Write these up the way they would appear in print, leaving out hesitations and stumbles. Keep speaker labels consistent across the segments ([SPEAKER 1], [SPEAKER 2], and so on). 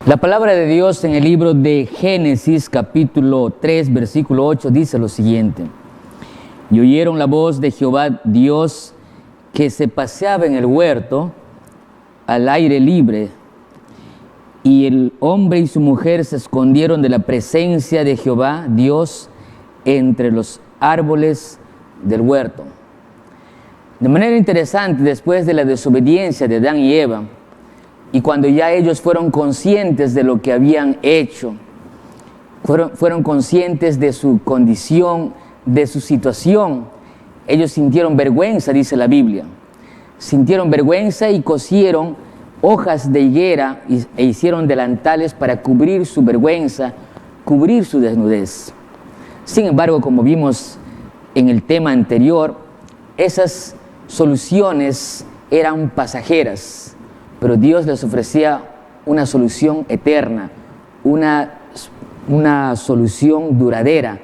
[SPEAKER 1] La palabra de Dios en el libro de Génesis, capítulo 3, versículo 8, dice lo siguiente: y oyeron la voz de Jehová Dios que se paseaba en el huerto al aire libre, y el hombre y su mujer se escondieron de la presencia de Jehová Dios entre los árboles del huerto. De manera interesante, después de la desobediencia de Adán y Eva, y cuando ya ellos fueron conscientes de lo que habían hecho, fueron conscientes de su condición, de su situación, ellos sintieron vergüenza, dice la Biblia. Sintieron vergüenza y cosieron hojas de higuera e hicieron delantales para cubrir su vergüenza, cubrir su desnudez. Sin embargo, como vimos en el tema anterior, esas soluciones eran pasajeras, pero Dios les ofrecía una solución eterna, una solución duradera,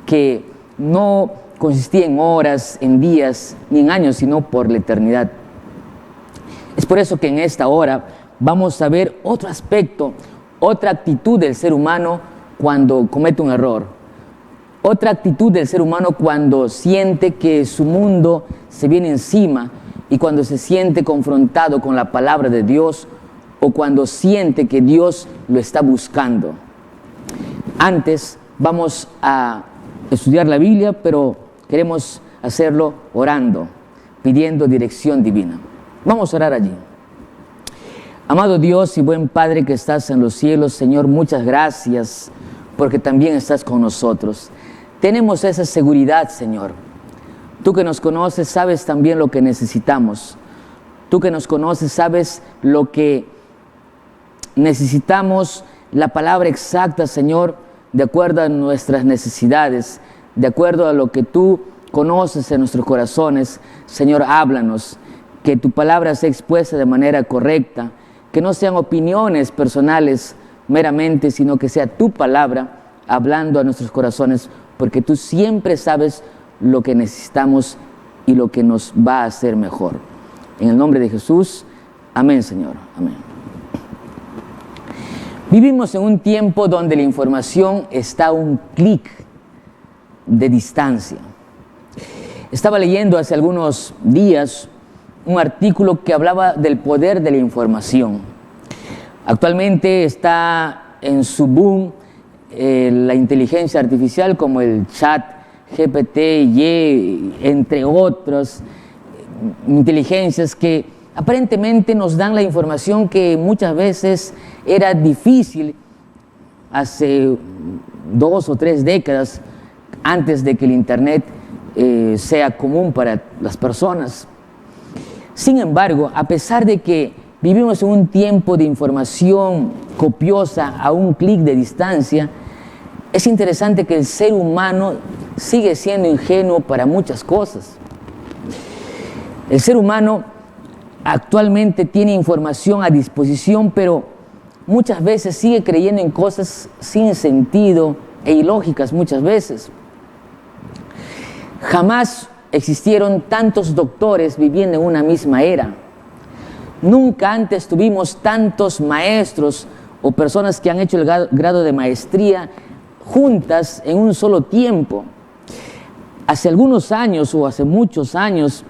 [SPEAKER 1] que no consistía en horas, en días, ni en años, sino por la eternidad. Es por eso que en esta hora vamos a ver otro aspecto, otra actitud del ser humano cuando comete un error. Otra actitud del ser humano cuando siente que su mundo se viene encima y cuando se siente confrontado con la palabra de Dios o cuando siente que Dios lo está buscando. Antes vamos a estudiar la Biblia, pero queremos hacerlo orando, pidiendo dirección divina. Vamos a orar allí. Amado Dios y buen Padre que estás en los cielos, Señor, muchas gracias porque también estás con nosotros. Tenemos esa seguridad, Señor. Tú que nos conoces, sabes también lo que necesitamos. Tú que nos conoces, sabes lo que necesitamos, la palabra exacta, Señor, de acuerdo a nuestras necesidades, de acuerdo a lo que tú conoces en nuestros corazones. Señor, háblanos, que tu palabra sea expuesta de manera correcta, que no sean opiniones personales meramente, sino que sea tu palabra hablando a nuestros corazones, porque tú siempre sabes lo que necesitamos y lo que nos va a hacer mejor. En el nombre de Jesús, amén, Señor, amén. Vivimos en un tiempo donde la información está a un clic de distancia. Estaba leyendo hace algunos días un artículo que hablaba del poder de la información. Actualmente está en su boom la inteligencia artificial, como el chat GPT, entre otras inteligencias que aparentemente nos dan la información que muchas veces era difícil hace 2 o 3 décadas antes de que el Internet sea común para las personas. Sin embargo, a pesar de que vivimos en un tiempo de información copiosa a un clic de distancia, es interesante que el ser humano sigue siendo ingenuo para muchas cosas. El ser humano actualmente tiene información a disposición, pero muchas veces sigue creyendo en cosas sin sentido e ilógicas muchas veces. Jamás existieron tantos doctores viviendo en una misma era. Nunca antes tuvimos tantos maestros o personas que han hecho el grado de maestría juntas en un solo tiempo. Hace algunos años o hace muchos años,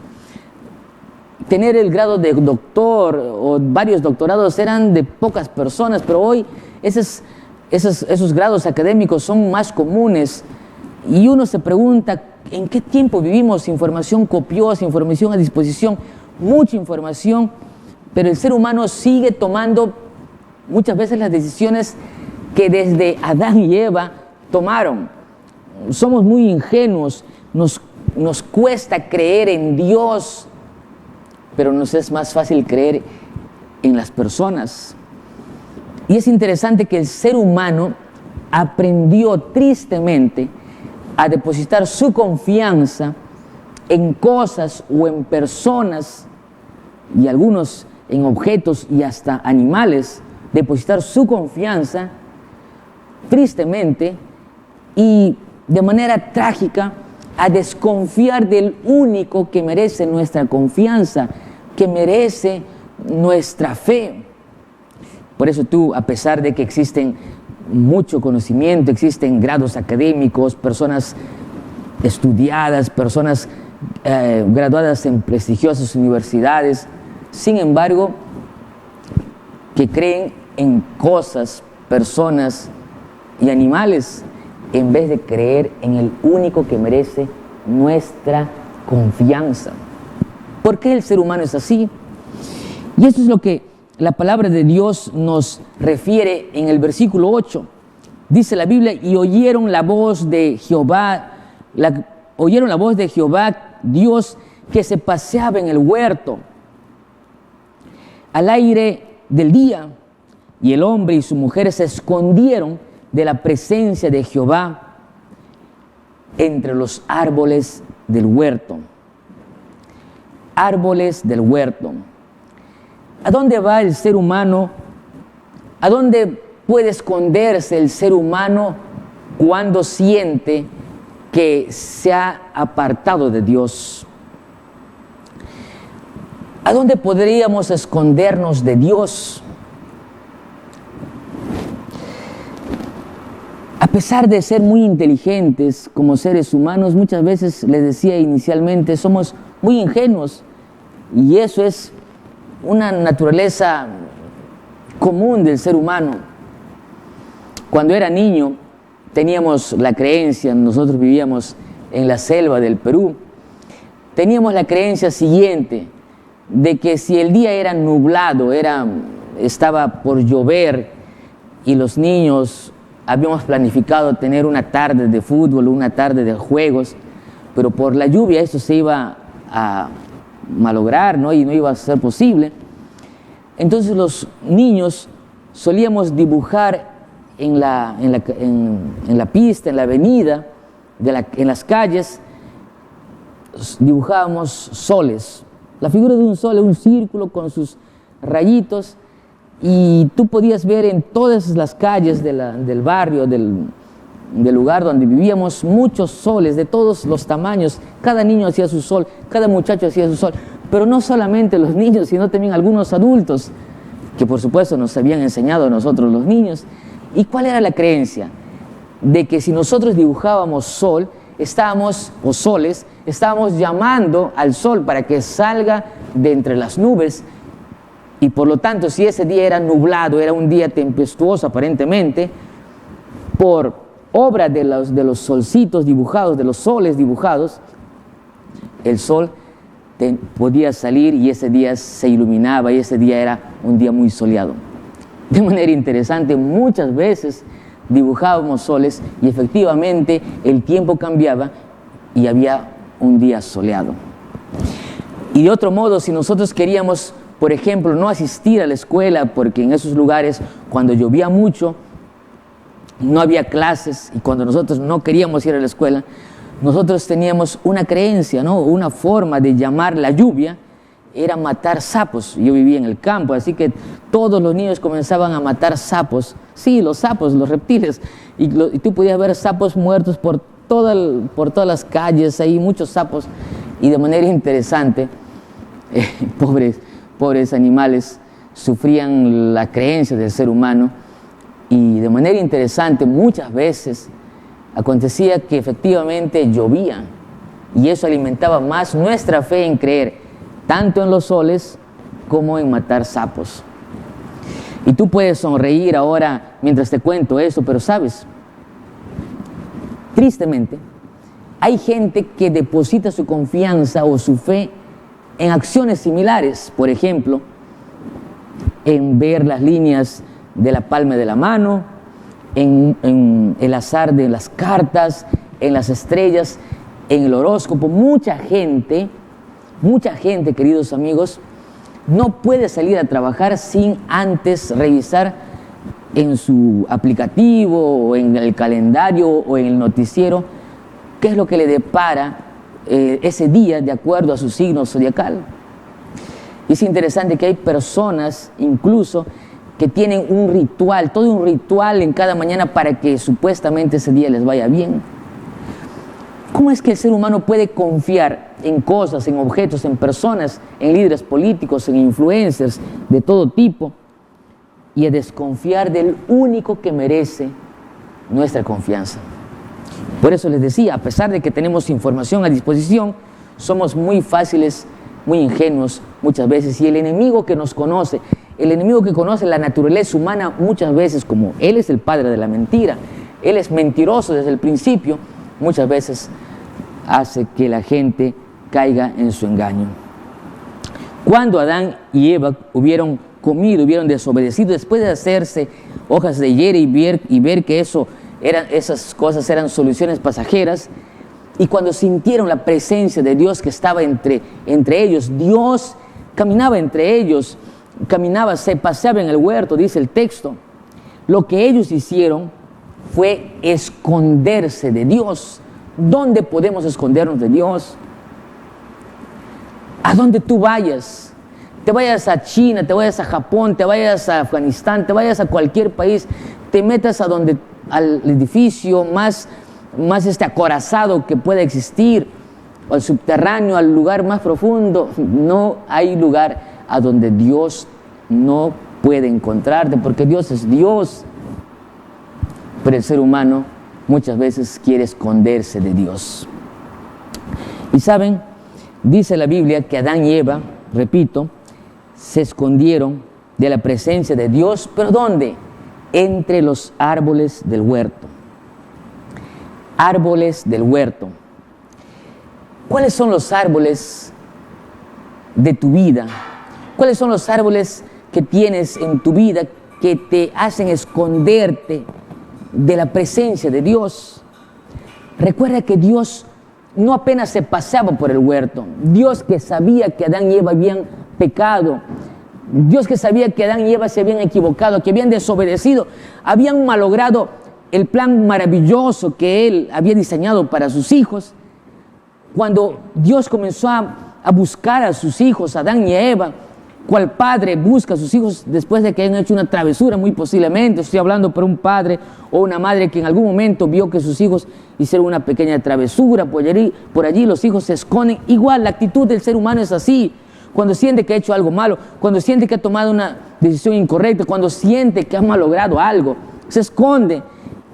[SPEAKER 1] tener el grado de doctor o varios doctorados eran de pocas personas, pero hoy esos grados académicos son más comunes y uno se pregunta ¿en qué tiempo vivimos? Información copiosa, información a disposición, mucha información, pero el ser humano sigue tomando muchas veces las decisiones que desde Adán y Eva tomaron. Somos muy ingenuos, nos cuesta creer en Dios, pero nos es más fácil creer en las personas. Y es interesante que el ser humano aprendió tristemente a depositar su confianza en cosas o en personas, y algunos en objetos y hasta animales, depositar su confianza tristemente y de manera trágica a desconfiar del único que merece nuestra confianza, que merece nuestra fe. Por eso tú, a pesar de que existen mucho conocimiento, existen grados académicos, personas estudiadas, personas graduadas en prestigiosas universidades, sin embargo, que creen en cosas, personas y animales, en vez de creer en el único que merece nuestra confianza. ¿Por qué el ser humano es así? Y eso es lo que la palabra de Dios nos refiere en el versículo 8. Dice la Biblia, y oyeron la voz de Jehová, oyeron la voz de Jehová, Dios, que se paseaba en el huerto al aire del día, y el hombre y su mujer se escondieron de la presencia de Jehová entre los árboles del huerto. Árboles del huerto. ¿A dónde va el ser humano? ¿A dónde puede esconderse el ser humano cuando siente que se ha apartado de Dios? ¿A dónde podríamos escondernos de Dios? A pesar de ser muy inteligentes como seres humanos, muchas veces, les decía inicialmente, somos muy ingenuos, y eso es una naturaleza común del ser humano. Cuando era niño teníamos la creencia, nosotros vivíamos en la selva del Perú, teníamos la creencia siguiente, de que si el día era nublado, estaba por llover, y los niños habíamos planificado tener una tarde de fútbol, una tarde de juegos, pero por la lluvia eso se iba a malograr, ¿no? Y no iba a ser posible. Entonces los niños solíamos dibujar en la pista, en la avenida, en las calles, dibujábamos soles. La figura de un sol es un círculo con sus rayitos, y tú podías ver en todas las calles del barrio, del lugar donde vivíamos, muchos soles de todos los tamaños. Cada niño hacía su sol, cada muchacho hacía su sol, pero no solamente los niños, sino también algunos adultos, que por supuesto nos habían enseñado a nosotros los niños. ¿Y cuál era la creencia? De que si nosotros dibujábamos soles, estábamos llamando al sol para que salga de entre las nubes, y por lo tanto, si ese día era nublado, era un día tempestuoso aparentemente, por obra de los solcitos dibujados, de los soles dibujados, el sol podía salir y ese día se iluminaba, y ese día era un día muy soleado. De manera interesante, muchas veces dibujábamos soles y efectivamente el tiempo cambiaba y había un día soleado. Y de otro modo, si nosotros queríamos, por ejemplo, no asistir a la escuela, porque en esos lugares, cuando llovía mucho, no había clases, y cuando nosotros no queríamos ir a la escuela, nosotros teníamos una creencia, ¿no? Una forma de llamar la lluvia era matar sapos. Yo vivía en el campo, así que todos los niños comenzaban a matar sapos. Sí, los sapos, los reptiles. Y tú podías ver sapos muertos por todas las calles, ahí muchos sapos. Y de manera interesante, pobres animales sufrían la creencia del ser humano, y de manera interesante muchas veces acontecía que efectivamente llovía, y eso alimentaba más nuestra fe en creer tanto en los soles como en matar sapos. Y tú puedes sonreír ahora mientras te cuento eso, pero sabes, tristemente hay gente que deposita su confianza o su fe en acciones similares. Por ejemplo, en ver las líneas de la palma de la mano, en el azar de las cartas, en las estrellas, en el horóscopo. Mucha gente, queridos amigos, no puede salir a trabajar sin antes revisar en su aplicativo o en el calendario o en el noticiero qué es lo que le depara ese día de acuerdo a su signo zodiacal. Y es interesante que hay personas incluso que tienen un ritual, todo un ritual en cada mañana para que supuestamente ese día les vaya bien. ¿Cómo es que el ser humano puede confiar en cosas, en objetos, en personas, en líderes políticos, en influencers de todo tipo, y a desconfiar del único que merece nuestra confianza. Por eso les decía, a pesar de que tenemos información a disposición, somos muy fáciles, muy ingenuos muchas veces, y el enemigo que nos conoce, el enemigo que conoce la naturaleza humana muchas veces, como él es el padre de la mentira, él es mentiroso desde el principio, muchas veces hace que la gente caiga en su engaño. Cuando Adán y Eva hubieron comido, hubieron desobedecido, después de hacerse hojas de higuera y ver que esas cosas eran soluciones pasajeras, y cuando sintieron la presencia de Dios que estaba entre ellos, Dios caminaba entre ellos, se paseaba en el huerto, dice el texto, lo que ellos hicieron fue esconderse de Dios. ¿Dónde podemos escondernos de Dios? A donde tú vayas, te vayas a China, te vayas a Japón, te vayas a Afganistán, te vayas a cualquier país, te metas al edificio más acorazado que pueda existir, o al subterráneo, al lugar más profundo, no hay lugar a donde Dios no puede encontrarte, porque Dios es Dios. Pero el ser humano muchas veces quiere esconderse de Dios. Y saben, dice la Biblia que Adán y Eva, repito, se escondieron de la presencia de Dios, ¿pero dónde? Entre los árboles del huerto. Árboles del huerto. ¿Cuáles son los árboles de tu vida? ¿Cuáles son los árboles que tienes en tu vida que te hacen esconderte de la presencia de Dios? Recuerda que Dios no apenas se paseaba por el huerto. Dios, que sabía que Adán y Eva habían pecado, Dios que sabía que Adán y Eva se habían equivocado, que habían desobedecido, habían malogrado el plan maravilloso que Él había diseñado para sus hijos. Cuando Dios comenzó a buscar a sus hijos, Adán y Eva, cual padre busca a sus hijos después de que hayan hecho una travesura, muy posiblemente, estoy hablando por un padre o una madre que en algún momento vio que sus hijos hicieron una pequeña travesura, por allí los hijos se esconden. Igual, la actitud del ser humano es así. Cuando siente que ha hecho algo malo, cuando siente que ha tomado una decisión incorrecta, cuando siente que ha malogrado algo, se esconde.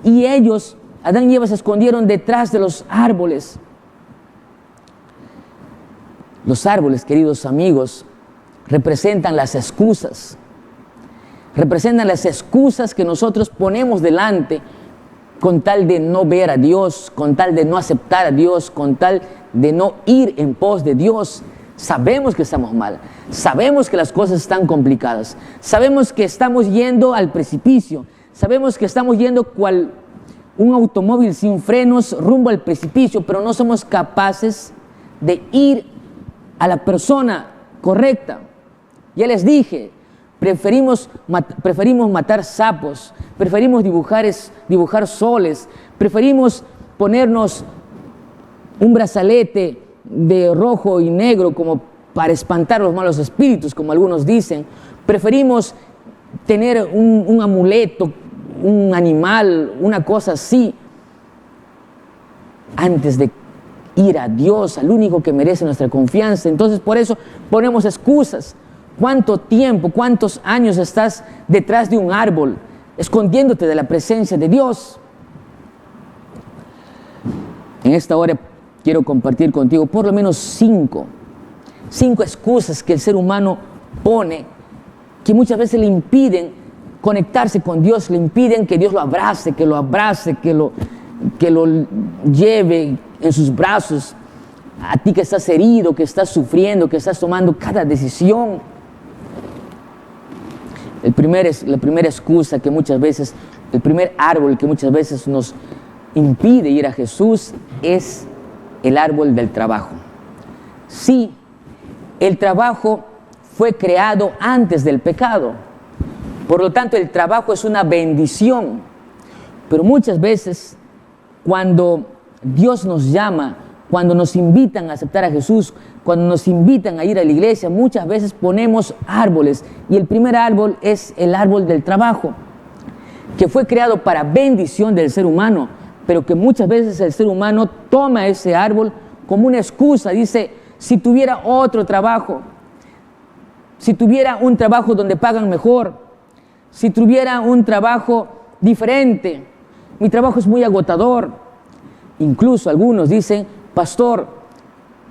[SPEAKER 1] Y ellos, Adán y Eva, se escondieron detrás de los árboles. Los árboles, queridos amigos, representan las excusas. Representan las excusas que nosotros ponemos delante con tal de no ver a Dios, con tal de no aceptar a Dios, con tal de no ir en pos de Dios. Sabemos que estamos mal, sabemos que las cosas están complicadas, sabemos que estamos yendo al precipicio, sabemos que estamos yendo cual un automóvil sin frenos rumbo al precipicio, pero no somos capaces de ir a la persona correcta. Ya les dije, preferimos matar sapos, preferimos dibujar soles, preferimos ponernos un brazalete de rojo y negro como para espantar los malos espíritus, como algunos dicen. Preferimos tener un amuleto, un animal, una cosa así, antes de ir a Dios, al único que merece nuestra confianza. Entonces, por eso ponemos excusas. ¿Cuánto tiempo, cuántos años estás detrás de un árbol, escondiéndote de la presencia de Dios? En esta hora quiero compartir contigo por lo menos cinco excusas que el ser humano pone, que muchas veces le impiden conectarse con Dios, le impiden que Dios lo abrace, que lo lleve en sus brazos. A ti que estás herido, que estás sufriendo, que estás tomando cada decisión. La primera excusa que muchas veces, el primer árbol que muchas veces nos impide ir a Jesús es el árbol del trabajo. Sí, el trabajo fue creado antes del pecado. Por lo tanto, el trabajo es una bendición. Pero muchas veces, cuando Dios nos llama, cuando nos invitan a aceptar a Jesús, cuando nos invitan a ir a la iglesia, muchas veces ponemos árboles. Y el primer árbol es el árbol del trabajo, que fue creado para bendición del ser humano, pero que muchas veces el ser humano toma ese árbol como una excusa. Dice, si tuviera otro trabajo, si tuviera un trabajo donde pagan mejor, si tuviera un trabajo diferente? Mi trabajo es muy agotador. Incluso algunos dicen, pastor,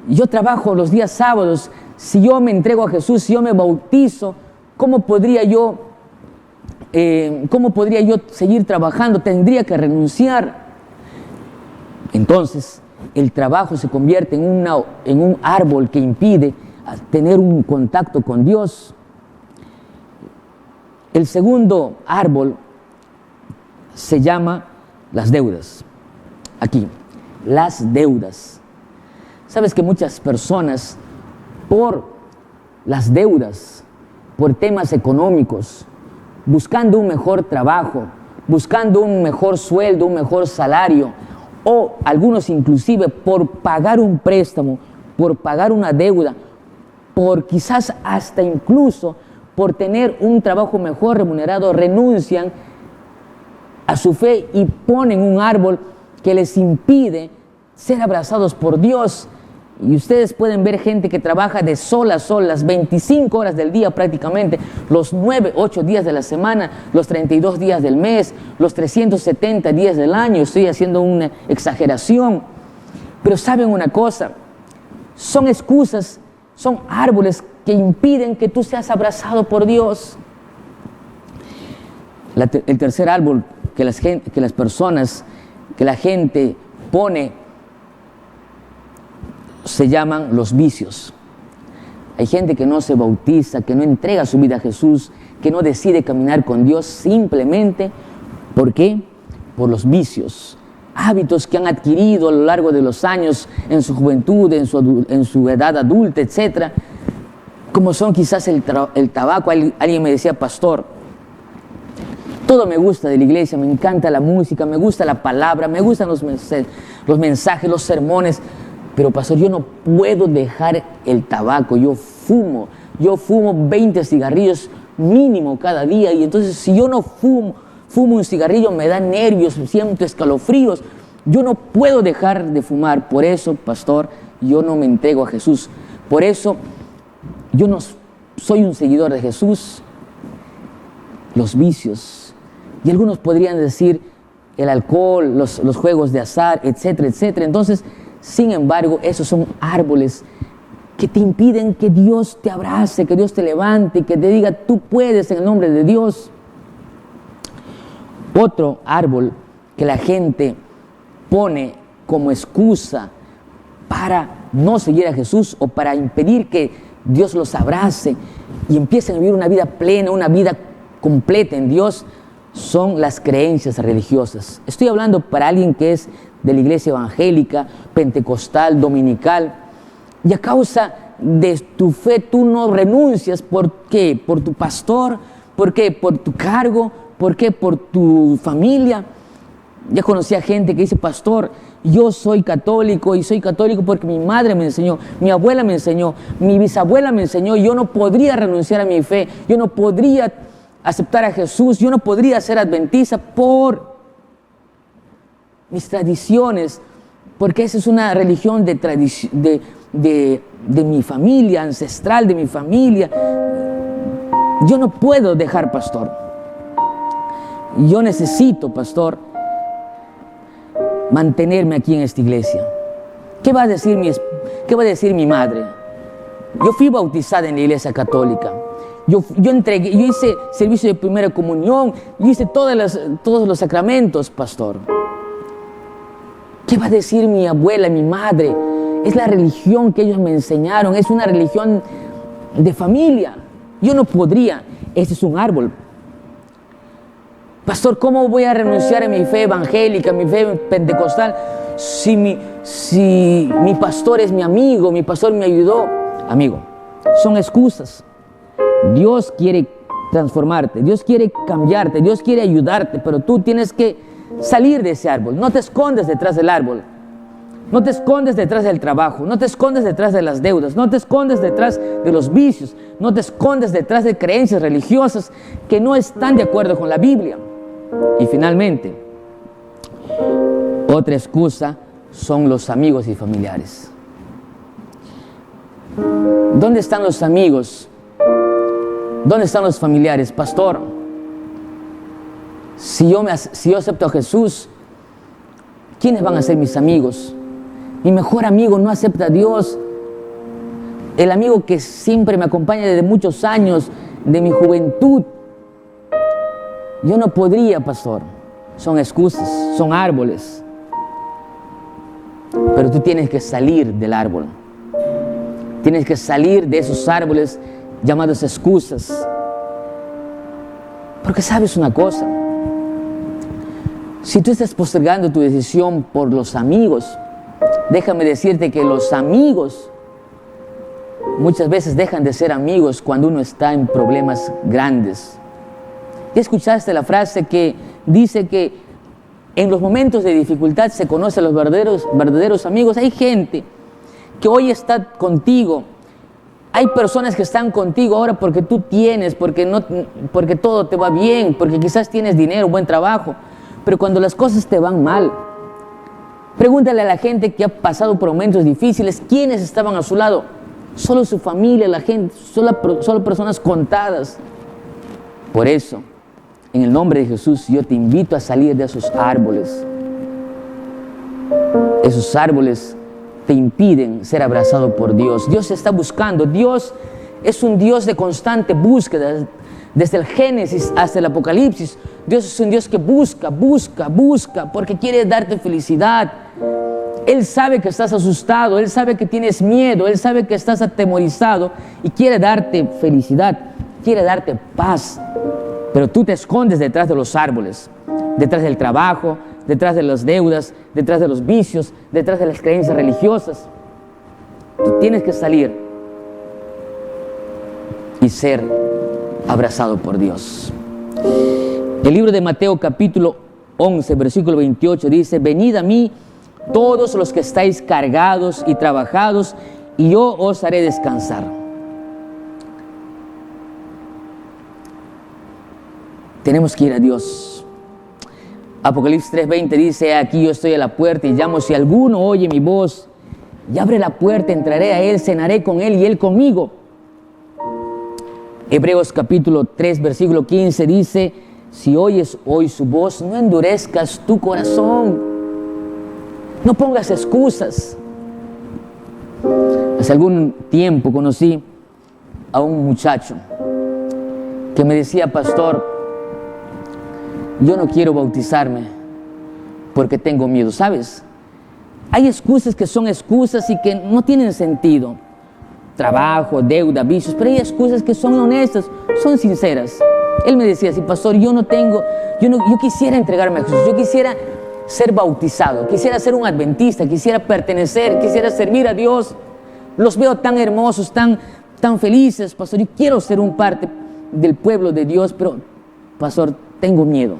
[SPEAKER 1] yo trabajo los días sábados, si yo me entrego a Jesús, si yo me bautizo, ¿cómo podría yo seguir trabajando? Tendría que renunciar. Entonces, el trabajo se convierte en un árbol que impide tener un contacto con Dios. El segundo árbol se llama las deudas. Aquí, las deudas. Sabes que muchas personas, por las deudas, por temas económicos, buscando un mejor trabajo, buscando un mejor sueldo, un mejor salario, o algunos inclusive por pagar un préstamo, por pagar una deuda, por quizás hasta incluso por tener un trabajo mejor remunerado, renuncian a su fe y ponen un árbol que les impide ser abrazados por Dios. Y ustedes pueden ver gente que trabaja de sol a sol, las 25 horas del día prácticamente, los 9, 8 días de la semana, los 32 días del mes, los 370 días del año. Estoy haciendo una exageración. Pero ¿saben una cosa? Son excusas, son árboles que impiden que tú seas abrazado por Dios. El tercer árbol que la gente pone se llaman los vicios. Hay gente que no se bautiza, que no entrega su vida a Jesús, que no decide caminar con Dios simplemente, ¿por qué? Por los vicios, hábitos que han adquirido a lo largo de los años, en su juventud, en su edad adulta, etc. Como son quizás el tabaco. Alguien me decía, pastor, todo me gusta de la iglesia, me encanta la música, me gusta la palabra, me gustan los mensajes, los sermones, pero pastor, yo no puedo dejar el tabaco. Yo fumo 20 cigarrillos mínimo cada día, y entonces si yo no fumo un cigarrillo me da nervios, siento escalofríos. Yo no puedo dejar de fumar. Por eso, pastor, yo no me entrego a Jesús. Por eso yo no soy un seguidor de Jesús. Los vicios. Y algunos podrían decir el alcohol, los juegos de azar, etcétera, etcétera. Entonces, sin embargo, esos son árboles que te impiden que Dios te abrace, que Dios te levante, que te diga, tú puedes en el nombre de Dios. Otro árbol que la gente pone como excusa para no seguir a Jesús o para impedir que Dios los abrace y empiecen a vivir una vida plena, una vida completa en Dios, son las creencias religiosas. Estoy hablando para alguien que es de la iglesia evangélica, pentecostal, dominical, y a causa de tu fe tú no renuncias. ¿Por qué? Por tu pastor. ¿Por qué? Por tu cargo. ¿Por qué? Por tu familia. Ya conocí a gente que dice, pastor, yo soy católico y soy católico porque mi madre me enseñó, mi abuela me enseñó, mi bisabuela me enseñó. Yo no podría renunciar a mi fe, yo no podría aceptar a Jesús, yo no podría ser adventista por mis tradiciones, porque esa es una religión de mi familia, ancestral, de mi familia. Yo no puedo dejar, pastor. Yo necesito, pastor, mantenerme aquí en esta iglesia. ¿Qué va a decir mi madre? Yo fui bautizada en la iglesia católica. Yo hice servicio de primera comunión, yo hice todos los sacramentos, pastor. ¿Qué va a decir mi abuela, mi madre? Es la religión que ellos me enseñaron, es una religión de familia. Yo no podría. Ese es un árbol. Pastor, ¿cómo voy a renunciar a mi fe evangélica, a mi fe pentecostal, si mi pastor es mi amigo, mi pastor me ayudó? Amigo, son excusas. Dios quiere transformarte, Dios quiere cambiarte, Dios quiere ayudarte, pero tú tienes que salir de ese árbol. No te escondes detrás del árbol, no te escondes detrás del trabajo, no te escondes detrás de las deudas, no te escondes detrás de los vicios, no te escondes detrás de creencias religiosas que no están de acuerdo con la Biblia. Y finalmente, otra excusa son los amigos y familiares. ¿Dónde están los amigos? ¿Dónde están los familiares? Pastor, Si yo acepto a Jesús, ¿quiénes van a ser mis amigos? Mi mejor amigo no acepta a Dios. El amigo que siempre me acompaña desde muchos años, de mi juventud. Yo no podría, pastor. Son excusas, son árboles. Pero tú tienes que salir del árbol. Tienes que salir de esos árboles llamados excusas. Porque sabes una cosa. Si tú estás postergando tu decisión por los amigos, déjame decirte que los amigos muchas veces dejan de ser amigos cuando uno está en problemas grandes. ¿Ya escuchaste la frase que dice que en los momentos de dificultad se conocen los verdaderos amigos? Hay gente que hoy está contigo. Hay personas que están contigo ahora porque tú tienes, porque todo te va bien, porque quizás tienes dinero, buen trabajo. Pero cuando las cosas te van mal, pregúntale a la gente que ha pasado por momentos difíciles, ¿quiénes estaban a su lado? Solo su familia, la gente, solo personas contadas. Por eso, en el nombre de Jesús, yo te invito a salir de esos árboles. Esos árboles te impiden ser abrazado por Dios. Dios está buscando. Dios es un Dios de constante búsqueda. Desde el Génesis hasta el Apocalipsis, Dios es un Dios que busca, porque quiere darte felicidad. Él sabe que estás asustado, Él sabe que tienes miedo, Él sabe que estás atemorizado y quiere darte felicidad, quiere darte paz. Pero tú te escondes detrás de los árboles, detrás del trabajo, detrás de las deudas, detrás de los vicios, detrás de las creencias religiosas. Tú tienes que salir y ser abrazado por Dios. El libro de Mateo capítulo 11, versículo 28 dice: venid a mí todos los que estáis cargados y trabajados, y yo os haré descansar. Tenemos que ir a Dios. Apocalipsis 3:20 dice: aquí yo estoy a la puerta y llamo. Si alguno oye mi voz y abre la puerta, entraré a él, cenaré con él y él conmigo. Hebreos capítulo 3, versículo 15 dice: si oyes hoy su voz, no endurezcas tu corazón. No pongas excusas. Hace algún tiempo conocí a un muchacho que me decía: pastor, yo no quiero bautizarme porque tengo miedo. ¿Sabes? Hay excusas que son excusas y que no tienen sentido. Trabajo, deuda, vicios, pero hay excusas que son honestas, son sinceras. Él me decía así: pastor, yo quisiera entregarme a Jesús, yo quisiera ser bautizado, quisiera ser un adventista, quisiera pertenecer, quisiera servir a Dios. Los veo tan hermosos, tan felices, pastor, yo quiero ser un parte del pueblo de Dios, pero, pastor, tengo miedo.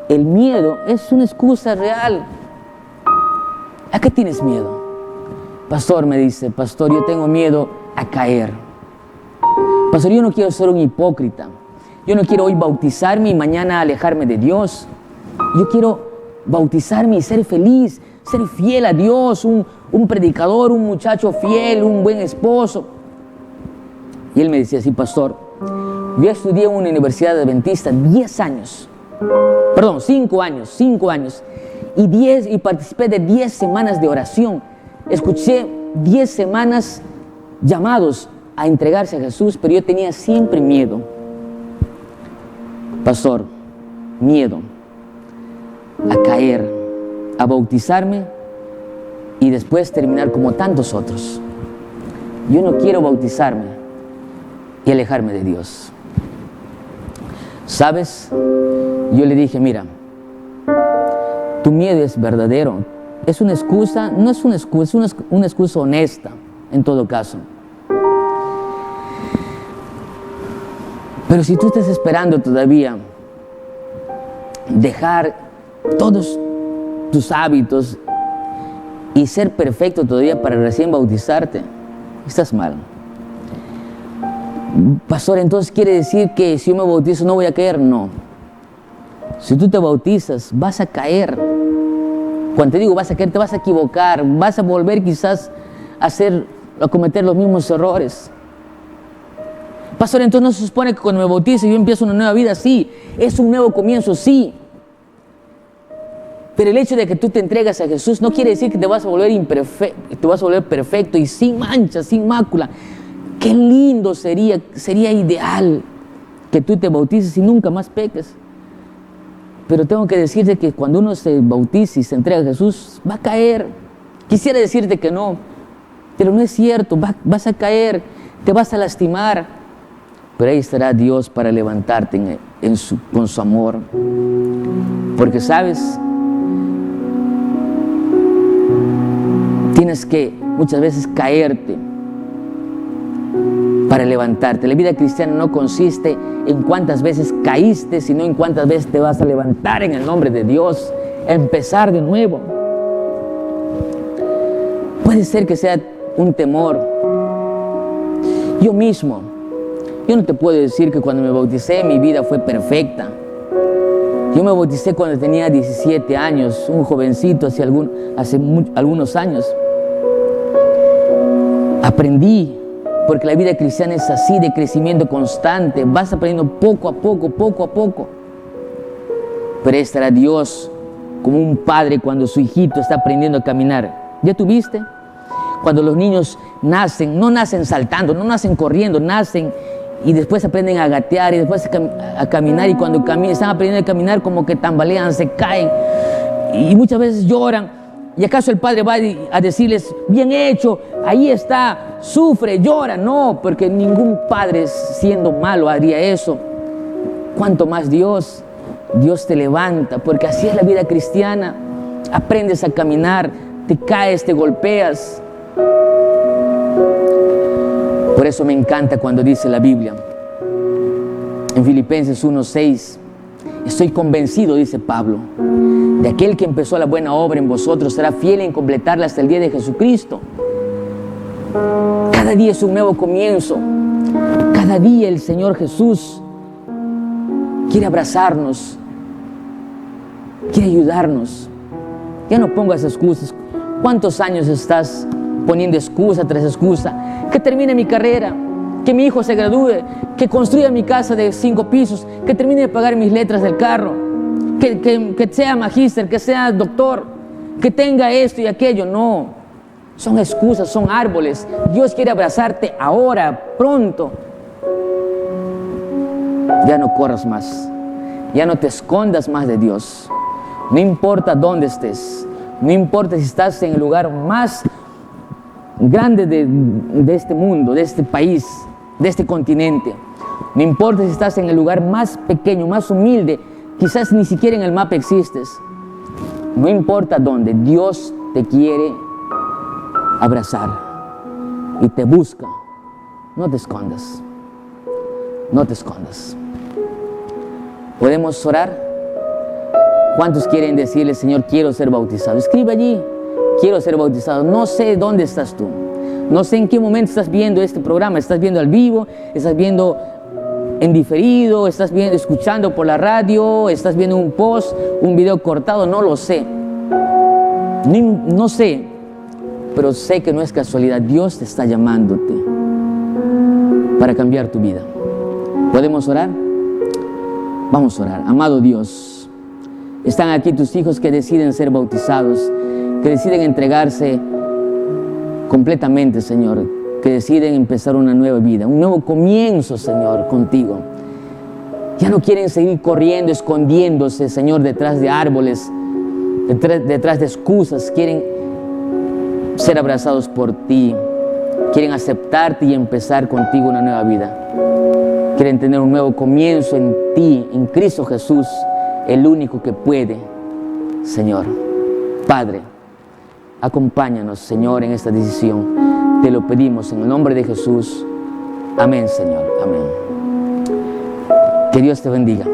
[SPEAKER 1] El miedo es una excusa real. ¿A qué tienes miedo? Pastor, me dice: pastor, yo tengo miedo a caer. Pastor, yo no quiero ser un hipócrita. Yo no quiero hoy bautizarme y mañana alejarme de Dios. Yo quiero bautizarme y ser feliz, ser fiel a Dios, un predicador, un muchacho fiel, un buen esposo. Y él me decía así: pastor, yo estudié en una universidad adventista 5 años, y participé de 10 semanas de oración. Escuché 10 semanas llamados a entregarse a Jesús, pero yo tenía siempre miedo. Pastor, miedo a caer, a bautizarme y después terminar como tantos otros. Yo no quiero bautizarme y alejarme de Dios. ¿Sabes? Yo le dije: mira, tu miedo es verdadero. Es una excusa, no es una excusa, es una excusa honesta, en todo caso. Pero si tú estás esperando todavía dejar todos tus hábitos y ser perfecto todavía para recién bautizarte, estás mal. Pastor, entonces quiere decir que si yo me bautizo no voy a caer. No. Si tú te bautizas, vas a caer. Cuando te digo vas a caer, te vas a equivocar, vas a volver quizás a cometer los mismos errores. Pastor, entonces no se supone que cuando me bautice yo empiezo una nueva vida. Sí, es un nuevo comienzo, sí. Pero el hecho de que tú te entregas a Jesús no quiere decir que te vas a volver perfecto y sin mancha, sin mácula. Qué lindo sería ideal que tú te bautices y nunca más peques. Pero tengo que decirte que cuando uno se bautiza y se entrega a Jesús, va a caer. Quisiera decirte que no, pero no es cierto. Vas a caer, te vas a lastimar. Pero ahí estará Dios para levantarte con su amor. Porque, ¿sabes? Tienes que muchas veces caerte para levantarte. La vida cristiana no consiste en cuántas veces caíste, sino en cuántas veces te vas a levantar en el nombre de Dios, a empezar de nuevo. Puede ser que sea un temor. Yo no te puedo decir que cuando me bauticé mi vida fue perfecta. Yo me bauticé cuando tenía 17 años, un jovencito hace algunos años. Aprendí, porque la vida cristiana es así, de crecimiento constante. Vas aprendiendo poco a poco. Pero ahí estará Dios como un padre cuando su hijito está aprendiendo a caminar. ¿Ya tuviste? Cuando los niños nacen, no nacen saltando, no nacen corriendo, nacen y después aprenden a gatear y después a caminar, y cuando están aprendiendo a caminar como que tambalean, se caen y muchas veces lloran. ¿Y acaso el padre va a decirles, bien hecho, ahí está, sufre, llora? No, porque ningún padre siendo malo haría eso. Cuanto más Dios te levanta, porque así es la vida cristiana. Aprendes a caminar, te caes, te golpeas. Por eso me encanta cuando dice la Biblia, en Filipenses 1:6, estoy convencido, dice Pablo, de aquel que empezó la buena obra en vosotros será fiel en completarla hasta el día de Jesucristo. Cada día es un nuevo comienzo. Cada día el Señor Jesús quiere abrazarnos, quiere ayudarnos. Ya no pongas excusas. ¿Cuántos años estás poniendo excusa tras excusa? Que termine mi carrera, que mi hijo se gradúe, que construya mi casa de 5 pisos, que termine de pagar mis letras del carro, que sea magíster, que sea doctor, que tenga esto y aquello. No, son excusas, son árboles. Dios quiere abrazarte ahora, pronto. Ya no corras más, ya no te escondas más de Dios. No importa dónde estés, no importa si estás en el lugar más grande de este mundo, de este país, de este continente. No importa si estás en el lugar más pequeño, más humilde, quizás ni siquiera en el mapa existes. No importa dónde, Dios te quiere abrazar y te busca. No te escondas, no te escondas. ¿Podemos orar? ¿Cuántos quieren decirle, Señor, quiero ser bautizado? Escribe allí, quiero ser bautizado. No sé dónde estás tú, no sé en qué momento estás viendo este programa. ¿Estás viendo al vivo? ¿Estás viendo en diferido? ¿Estás escuchando por la radio? ¿Estás viendo un post, un video cortado? No lo sé. No sé, pero sé que no es casualidad. Dios te está llamándote para cambiar tu vida. ¿Podemos orar? Vamos a orar. Amado Dios, están aquí tus hijos que deciden ser bautizados, que deciden entregarse completamente, Señor, que deciden empezar una nueva vida, un nuevo comienzo, Señor, contigo. Ya no quieren seguir corriendo, escondiéndose, Señor, detrás de árboles, detrás de excusas. Quieren ser abrazados por ti, quieren aceptarte y empezar contigo una nueva vida. Quieren tener un nuevo comienzo en ti, en Cristo Jesús, el único que puede, Señor. Padre, acompáñanos, Señor, en esta decisión. Te lo pedimos en el nombre de Jesús. Amén, Señor. Amén. Que Dios te bendiga.